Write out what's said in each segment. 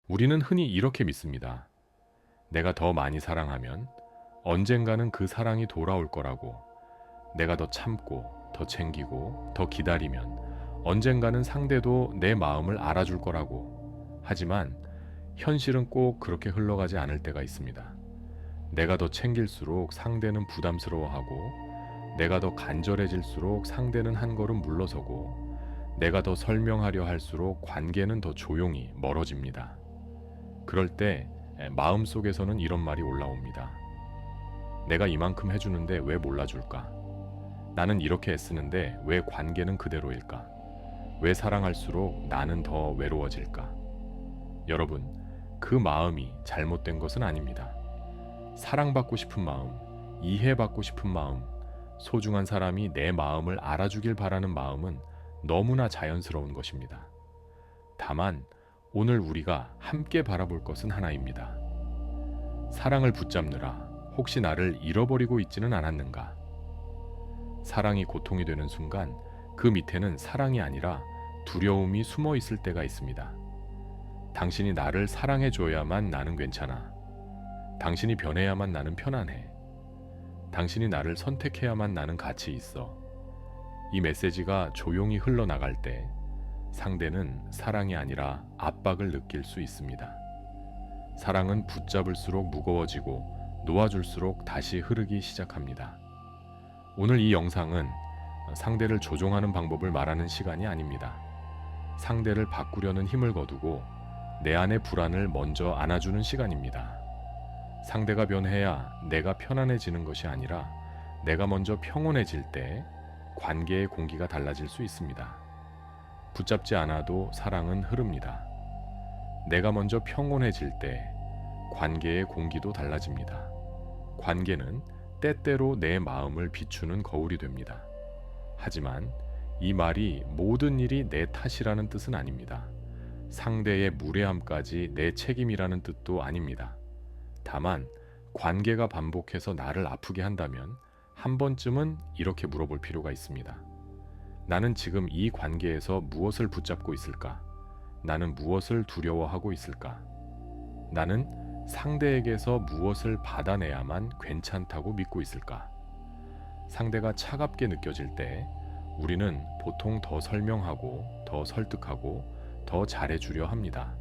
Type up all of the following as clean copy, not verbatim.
우리는 흔히 이렇게 믿습니다. 내가 더 많이 사랑하면 언젠가는 그 사랑이 돌아올 거라고. 내가 더 참고, 더 챙기고, 더 기다리면 언젠가는 상대도 내 마음을 알아줄 거라고. 하지만 현실은 꼭 그렇게 흘러가지 않을 때가 있습니다. 내가 더 챙길수록 상대는 부담스러워하고, 내가 더 간절해질수록 상대는 한 걸음 물러서고, 내가 더 설명하려 할수록 관계는 더 조용히 멀어집니다. 그럴 때 마음속에서는 이런 말이 올라옵니다. 내가 이만큼 해주는데 왜 몰라줄까? 나는 이렇게 애쓰는데 왜 관계는 그대로일까? 왜 사랑할수록 나는 더 외로워질까? 여러분, 그 마음이 잘못된 것은 아닙니다. 사랑받고 싶은 마음, 이해받고 싶은 마음, 소중한 사람이 내 마음을 알아주길 바라는 마음은 너무나 자연스러운 것입니다. 다만 오늘 우리가 함께 바라볼 것은 하나입니다. 사랑을 붙잡느라 혹시 나를 잃어버리고 있지는 않았는가? 사랑이 고통이 되는 순간 그 밑에는 사랑이 아니라 두려움이 숨어 있을 때가 있습니다. 당신이 나를 사랑해줘야만 나는 괜찮아. 당신이 변해야만 나는 편안해. 당신이 나를 선택해야만 나는 가치 있어. 이 메시지가 조용히 흘러나갈 때 상대는 사랑이 아니라 압박을 느낄 수 있습니다. 사랑은 붙잡을수록 무거워지고 놓아줄수록 다시 흐르기 시작합니다. 오늘 이 영상은 상대를 조종하는 방법을 말하는 시간이 아닙니다. 상대를 바꾸려는 힘을 거두고 내 안의 불안을 먼저 안아주는 시간입니다. 상대가 변해야 내가 편안해지는 것이 아니라 내가 먼저 평온해질 때 관계의 공기가 달라질 수 있습니다. 붙잡지 않아도 사랑은 흐릅니다. 내가 먼저 평온해질 때 관계의 공기도 달라집니다. 관계는 때때로 내 마음을 비추는 거울이 됩니다. 하지만 이 말이 모든 일이 내 탓이라는 뜻은 아닙니다. 상대의 무례함까지 내 책임이라는 뜻도 아닙니다. 다만 관계가 반복해서 나를 아프게 한다면 한 번쯤은 이렇게 물어볼 필요가 있습니다. 나는 지금 이 관계에서 무엇을 붙잡고 있을까? 나는 무엇을 두려워하고 있을까? 나는 상대에게서 무엇을 받아내야만 괜찮다고 믿고 있을까? 상대가 차갑게 느껴질 때 우리는 보통 더 설명하고 더 설득하고 더 잘해주려 합니다.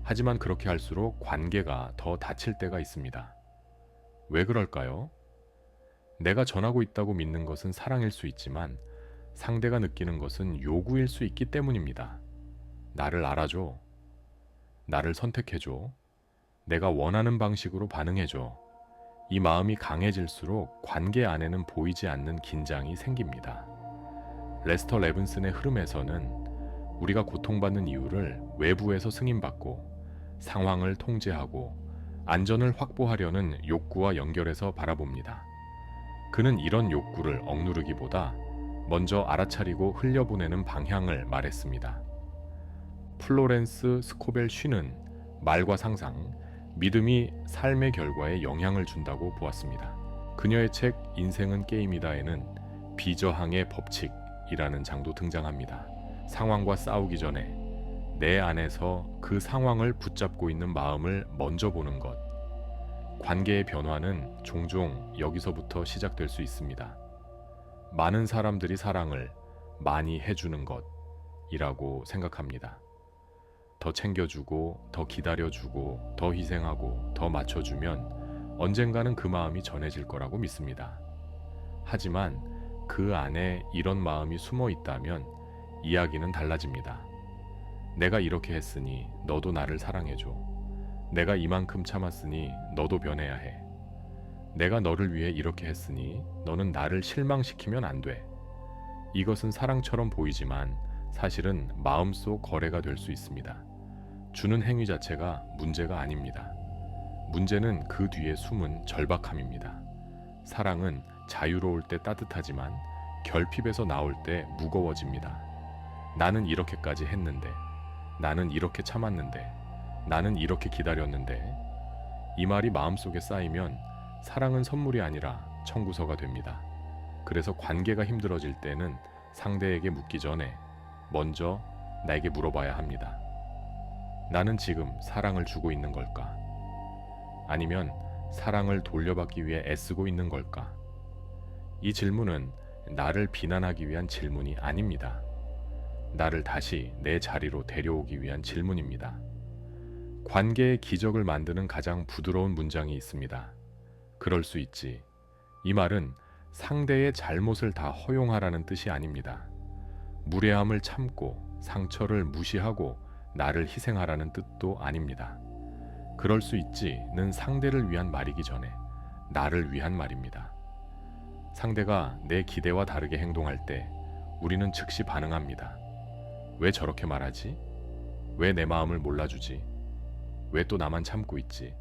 하지만 그렇게 할수록 관계가 더 다칠 때가 있습니다. 왜 그럴까요? 내가 전하고 있다고 믿는 것은 사랑일 수 있지만 상대가 느끼는 것은 요구일 수 있기 때문입니다. 나를 알아줘. 나를 선택해줘. 내가 원하는 방식으로 반응해줘. 이 마음이 강해질수록 관계 안에는 보이지 않는 긴장이 생깁니다. 레스터 레븐슨의 흐름에서는 우리가 고통받는 이유를 외부에서 승인받고 상황을 통제하고 안전을 확보하려는 욕구와 연결해서 바라봅니다. 그는 이런 욕구를 억누르기보다 먼저 알아차리고 흘려보내는 방향을 말했습니다. 플로렌스 스코벨 쉬는 말과 상상, 믿음이 삶의 결과에 영향을 준다고 보았습니다. 그녀의 책 인생은 게임이다에는 비저항의 법칙이라는 장도 등장합니다. 상황과 싸우기 전에 내 안에서 그 상황을 붙잡고 있는 마음을 먼저 보는 것. 관계의 변화는 종종 여기서부터 시작될 수 있습니다. 많은 사람들이 사랑을 많이 해주는 것이라고 생각합니다. 더 챙겨주고, 더 기다려주고, 더 희생하고, 더 맞춰주면 언젠가는 그 마음이 전해질 거라고 믿습니다. 하지만 그 안에 이런 마음이 숨어 있다면 이야기는 달라집니다. 내가 이렇게 했으니 너도 나를 사랑해줘. 내가 이만큼 참았으니 너도 변해야 해. 내가 너를 위해 이렇게 했으니 너는 나를 실망시키면 안 돼. 이것은 사랑처럼 보이지만 사실은 마음속 거래가 될 수 있습니다. 주는 행위 자체가 문제가 아닙니다. 문제는 그 뒤에 숨은 절박함입니다. 사랑은 자유로울 때 따뜻하지만 결핍에서 나올 때 무거워집니다. 나는 이렇게까지 했는데, 나는 이렇게 참았는데, 나는 이렇게 기다렸는데, 이 말이 마음속에 쌓이면 사랑은 선물이 아니라 청구서가 됩니다. 그래서 관계가 힘들어질 때는 상대에게 묻기 전에 먼저 나에게 물어봐야 합니다. 나는 지금 사랑을 주고 있는 걸까? 아니면 사랑을 돌려받기 위해 애쓰고 있는 걸까? 이 질문은 나를 비난하기 위한 질문이 아닙니다. 나를 다시 내 자리로 데려오기 위한 질문입니다. 관계의 기적을 만드는 가장 부드러운 문장이 있습니다. 그럴 수 있지. 이 말은 상대의 잘못을 다 허용하라는 뜻이 아닙니다. 무례함을 참고 상처를 무시하고 나를 희생하라는 뜻도 아닙니다. 그럴 수 있지는 상대를 위한 말이기 전에 나를 위한 말입니다. 상대가 내 기대와 다르게 행동할 때 우리는 즉시 반응합니다. 왜 저렇게 말하지? 왜 내 마음을 몰라주지? 왜 또 나만 참고 있지?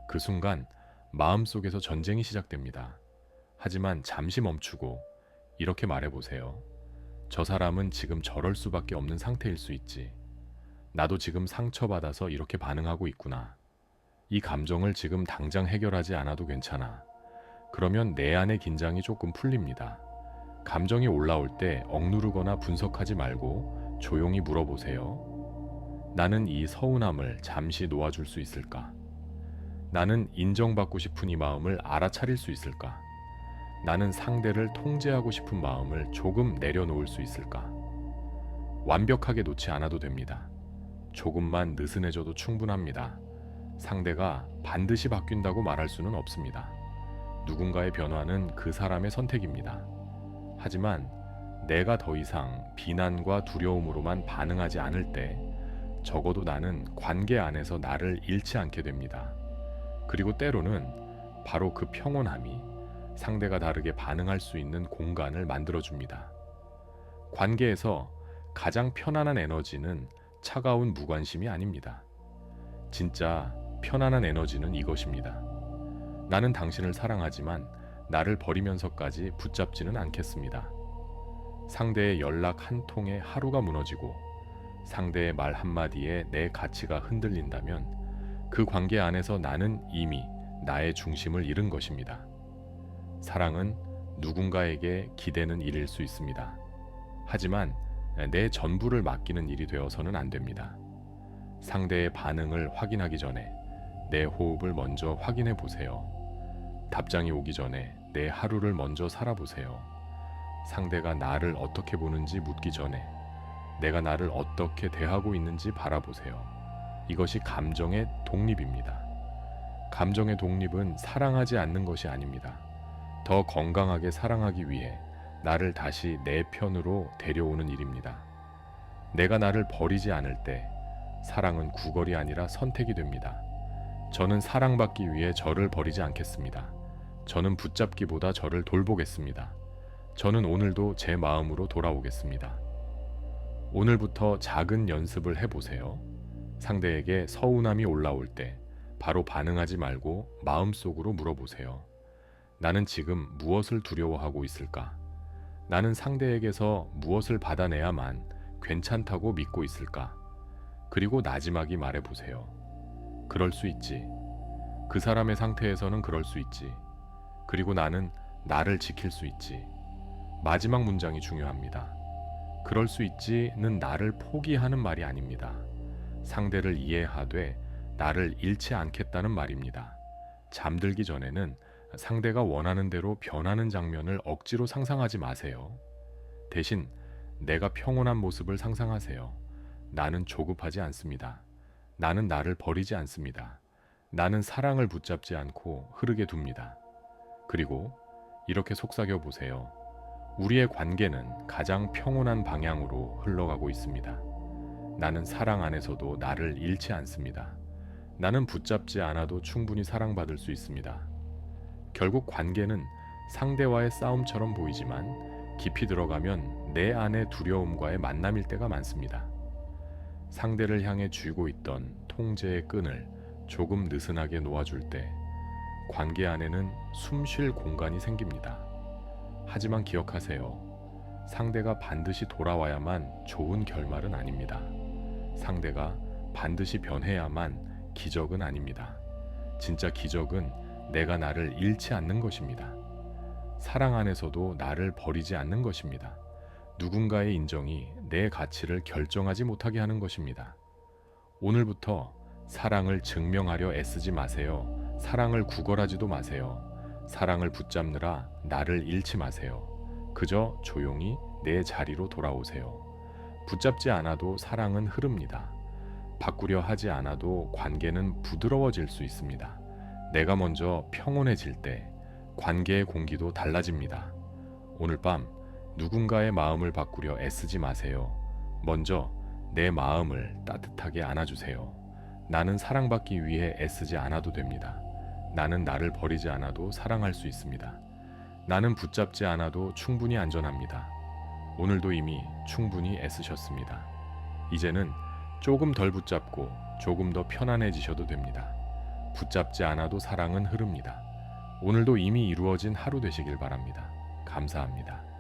그 순간 마음속에서 전쟁이 시작됩니다. 하지만 잠시 멈추고 이렇게 말해보세요. 저 사람은 지금 저럴 수밖에 없는 상태일 수 있지. 나도 지금 상처받아서 이렇게 반응하고 있구나. 이 감정을 지금 당장 해결하지 않아도 괜찮아. 그러면 내 안의 긴장이 조금 풀립니다. 감정이 올라올 때 억누르거나 분석하지 말고 조용히 물어보세요. 나는 이 서운함을 잠시 놓아줄 수 있을까? 나는 인정받고 싶은 이 마음을 알아차릴 수 있을까? 나는 상대를 통제하고 싶은 마음을 조금 내려놓을 수 있을까? 완벽하게 놓지 않아도 됩니다. 조금만 느슨해져도 충분합니다. 상대가 반드시 바뀐다고 말할 수는 없습니다. 누군가의 변화는 그 사람의 선택입니다. 하지만 내가 더 이상 비난과 두려움으로만 반응하지 않을 때 적어도 나는 관계 안에서 나를 잃지 않게 됩니다. 그리고 때로는 바로 그 평온함이 상대가 다르게 반응할 수 있는 공간을 만들어줍니다. 관계에서 가장 편안한 에너지는 차가운 무관심이 아닙니다. 진짜 편안한 에너지는 이것입니다. 나는 당신을 사랑하지만 나를 버리면서까지 붙잡지는 않겠습니다. 상대의 연락 한 통에 하루가 무너지고 상대의 말 한마디에 내 가치가 흔들린다면 그 관계 안에서 나는 이미 나의 중심을 잃은 것입니다. 사랑은 누군가에게 기대는 일일 수 있습니다. 하지만 내 전부를 맡기는 일이 되어서는 안 됩니다. 상대의 반응을 확인하기 전에 내 호흡을 먼저 확인해 보세요. 답장이 오기 전에 내 하루를 먼저 살아보세요. 상대가 나를 어떻게 보는지 묻기 전에 내가 나를 어떻게 대하고 있는지 바라보세요. 이것이 감정의 독립입니다. 감정의 독립은 사랑하지 않는 것이 아닙니다. 더 건강하게 사랑하기 위해 나를 다시 내 편으로 데려오는 일입니다. 내가 나를 버리지 않을 때 사랑은 구걸이 아니라 선택이 됩니다. 저는 사랑받기 위해 저를 버리지 않겠습니다. 저는 붙잡기보다 저를 돌보겠습니다. 저는 오늘도 제 마음으로 돌아오겠습니다. 오늘부터 작은 연습을 해보세요. 상대에게 서운함이 올라올 때 바로 반응하지 말고 마음속으로 물어보세요. 나는 지금 무엇을 두려워하고 있을까? 나는 상대에게서 무엇을 받아내야만 괜찮다고 믿고 있을까? 그리고 나지막이 말해보세요. 그럴 수 있지. 그 사람의 상태에서는 그럴 수 있지. 그리고 나는 나를 지킬 수 있지. 마지막 문장이 중요합니다. 그럴 수 있지는 나를 포기하는 말이 아닙니다. 상대를 이해하되 나를 잃지 않겠다는 말입니다. 잠들기 전에는 상대가 원하는 대로 변하는 장면을 억지로 상상하지 마세요. 대신 내가 평온한 모습을 상상하세요. 나는 조급하지 않습니다. 나는 나를 버리지 않습니다. 나는 사랑을 붙잡지 않고 흐르게 둡니다. 그리고 이렇게 속삭여 보세요. 우리의 관계는 가장 평온한 방향으로 흘러가고 있습니다. 나는 사랑 안에서도 나를 잃지 않습니다. 나는 붙잡지 않아도 충분히 사랑받을 수 있습니다. 결국 관계는 상대와의 싸움처럼 보이지만 깊이 들어가면 내 안의 두려움과의 만남일 때가 많습니다. 상대를 향해 쥐고 있던 통제의 끈을 조금 느슨하게 놓아줄 때 관계 안에는 숨 쉴 공간이 생깁니다. 하지만 기억하세요. 상대가 반드시 돌아와야만 좋은 결말은 아닙니다. 상대가 반드시 변해야만 기적은 아닙니다. 진짜 기적은 내가 나를 잃지 않는 것입니다. 사랑 안에서도 나를 버리지 않는 것입니다. 누군가의 인정이 내 가치를 결정하지 못하게 하는 것입니다. 오늘부터 사랑을 증명하려 애쓰지 마세요. 사랑을 구걸하지도 마세요. 사랑을 붙잡느라 나를 잃지 마세요. 그저 조용히 내 자리로 돌아오세요. 붙잡지 않아도 사랑은 흐릅니다. 바꾸려 하지 않아도 관계는 부드러워질 수 있습니다. 내가 먼저 평온해질 때 관계의 공기도 달라집니다. 오늘 밤 누군가의 마음을 바꾸려 애쓰지 마세요. 먼저 내 마음을 따뜻하게 안아주세요. 나는 사랑받기 위해 애쓰지 않아도 됩니다. 나는 나를 버리지 않아도 사랑할 수 있습니다. 나는 붙잡지 않아도 충분히 안전합니다. 오늘도 이미 충분히 애쓰셨습니다. 이제는 조금 덜 붙잡고 조금 더 편안해지셔도 됩니다. 붙잡지 않아도 사랑은 흐릅니다. 오늘도 이미 이루어진 하루 되시길 바랍니다. 감사합니다.